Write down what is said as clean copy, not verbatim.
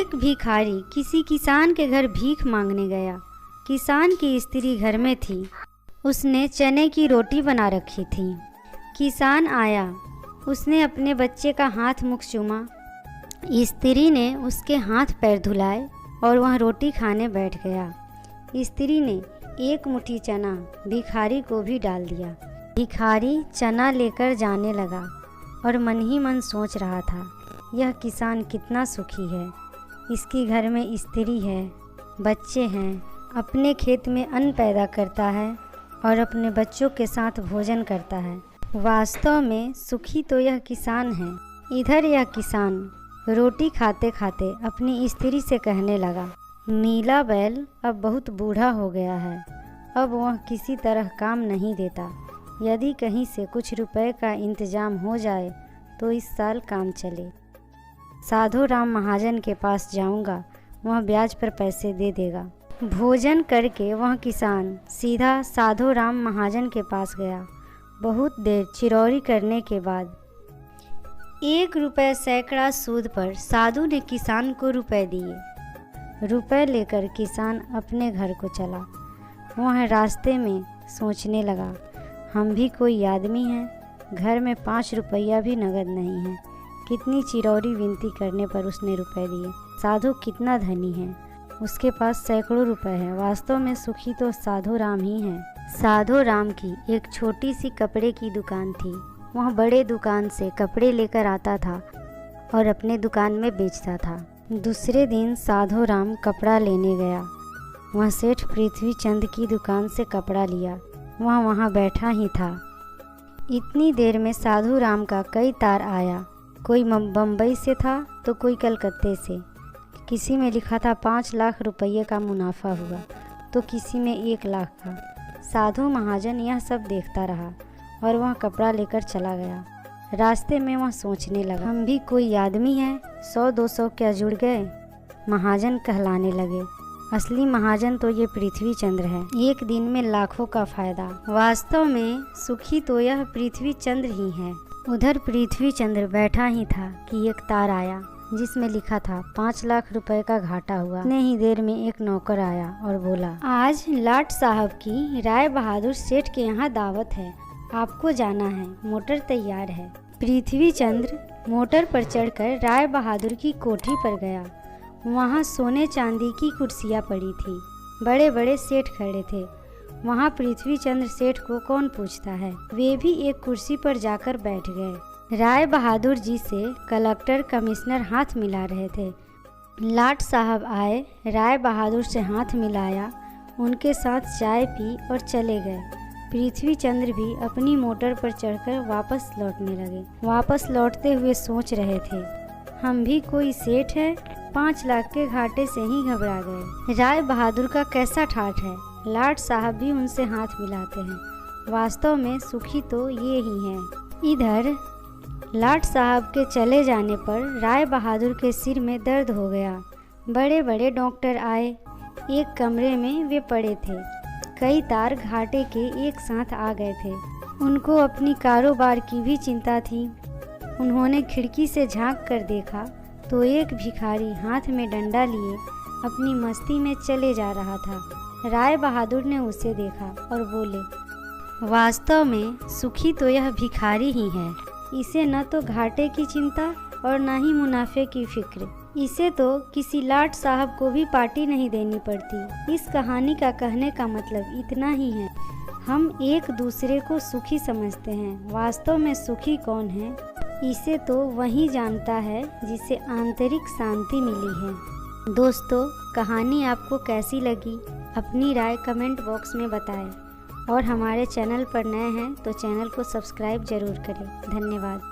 एक भिखारी किसी किसान के घर भीख मांगने गया। किसान की स्त्री घर में थी। उसने चने की रोटी बना रखी थी। किसान आया, उसने अपने बच्चे का हाथ मुख चूमा। स्त्री ने उसके हाथ पैर धुलाए और वह रोटी खाने बैठ गया। स्त्री ने एक मुट्ठी चना भिखारी को भी डाल दिया। भिखारी चना लेकर जाने लगा और मन ही मन सोच रहा था, यह किसान कितना सुखी है। इसके घर में स्त्री है, बच्चे हैं, अपने खेत में अन्न पैदा करता है और अपने बच्चों के साथ भोजन करता है। वास्तव में सुखी तो यह किसान है। इधर यह किसान रोटी खाते खाते अपनी स्त्री से कहने लगा, नीला बैल अब बहुत बूढ़ा हो गया है, अब वह किसी तरह काम नहीं देता। यदि कहीं से कुछ रुपए का इंतजाम हो जाए तो इस साल काम चले। साधु राम महाजन के पास जाऊंगा, वह ब्याज पर पैसे दे देगा। भोजन करके वह किसान सीधा साधु राम महाजन के पास गया। बहुत देर चिरौरी करने के बाद 1 रुपये सैकड़ा सूद पर साधु ने किसान को रुपए दिए। रुपए लेकर किसान अपने घर को चला। वह रास्ते में सोचने लगा, हम भी कोई आदमी हैं, घर में 5 रुपया भी नगद नहीं है। कितनी चिरौरी विनती करने पर उसने रुपए दिए। साधु कितना धनी है, उसके पास सैकड़ों रुपए हैं। वास्तव में सुखी तो साधु राम ही हैं। साधु राम की एक छोटी सी कपड़े की दुकान थी। वह बड़े दुकान से कपड़े लेकर आता था और अपने दुकान में बेचता था। दूसरे दिन साधु राम कपड़ा लेने गया। वह सेठ पृथ्वी चंद की दुकान से कपड़ा लिया। वह वहाँ बैठा ही था। इतनी देर में साधु राम का कई तार आया। कोई बम्बई से था तो कोई कलकत्ते से। किसी में लिखा था 5 लाख रुपये का मुनाफा हुआ तो किसी में 1 लाख का। साधु महाजन यह सब देखता रहा और वह कपड़ा लेकर चला गया। रास्ते में वह सोचने लगा, हम भी कोई आदमी हैं, 100-200 क्या जुड़ गए, महाजन कहलाने लगे। असली महाजन तो ये पृथ्वी चंद्र है, एक दिन में लाखों का फायदा। वास्तव में सुखी तो यह पृथ्वी चंद्र ही है। उधर पृथ्वी चंद्र बैठा ही था कि एक तार आया जिसमें लिखा था 5 लाख रुपए का घाटा हुआ। इतने ही देर में एक नौकर आया और बोला, आज लाट साहब की राय बहादुर सेठ के यहाँ दावत है, आपको जाना है, मोटर तैयार है। पृथ्वी चंद्र मोटर पर चढ़कर राय बहादुर की कोठी पर गया। वहाँ सोने चांदी की कुर्सियाँ पड़ी थी। बड़े बड़े सेठ खड़े थे। वहाँ पृथ्वी चंद्र सेठ को कौन पूछता है। वे भी एक कुर्सी पर जाकर बैठ गए। राय बहादुर जी से कलेक्टर कमिश्नर हाथ मिला रहे थे। लाट साहब आए, राय बहादुर से हाथ मिलाया, उनके साथ चाय पी और चले गए। पृथ्वी चंद्र भी अपनी मोटर पर चढ़कर वापस लौटने लगे। वापस लौटते हुए सोच रहे थे, हम भी कोई सेठ है, 5 लाख के घाटे से ही घबरा गए। राय बहादुर का कैसा ठाठ है। लाट साहब भी उनसे हाथ मिलाते हैं। वास्तव में सुखी तो ये ही हैं। इधर लाट साहब के चले जाने पर राय बहादुर के सिर में दर्द हो गया। बड़े बड़े डॉक्टर आए। एक कमरे में वे पड़े थे। कई तार घाटे के एक साथ आ गए थे। उनको अपनी कारोबार की भी चिंता थी। उन्होंने खिड़की से झांक कर देखा तो एक भिखारी हाथ में डंडा लिए अपनी मस्ती में चले जा रहा था। राय बहादुर ने उसे देखा और बोले, वास्तव में सुखी तो यह भिखारी ही है। इसे न तो घाटे की चिंता और न ही मुनाफे की फिक्र। इसे तो किसी लाट साहब को भी पार्टी नहीं देनी पड़ती। इस कहानी का कहने का मतलब इतना ही है, हम एक दूसरे को सुखी समझते हैं। वास्तव में सुखी कौन है, इसे तो वही जानता है जिसे आंतरिक शांति मिली है। दोस्तों, कहानी आपको कैसी लगी अपनी राय कमेंट बॉक्स में बताएं और हमारे चैनल पर नए हैं तो चैनल को सब्सक्राइब जरूर करें। धन्यवाद।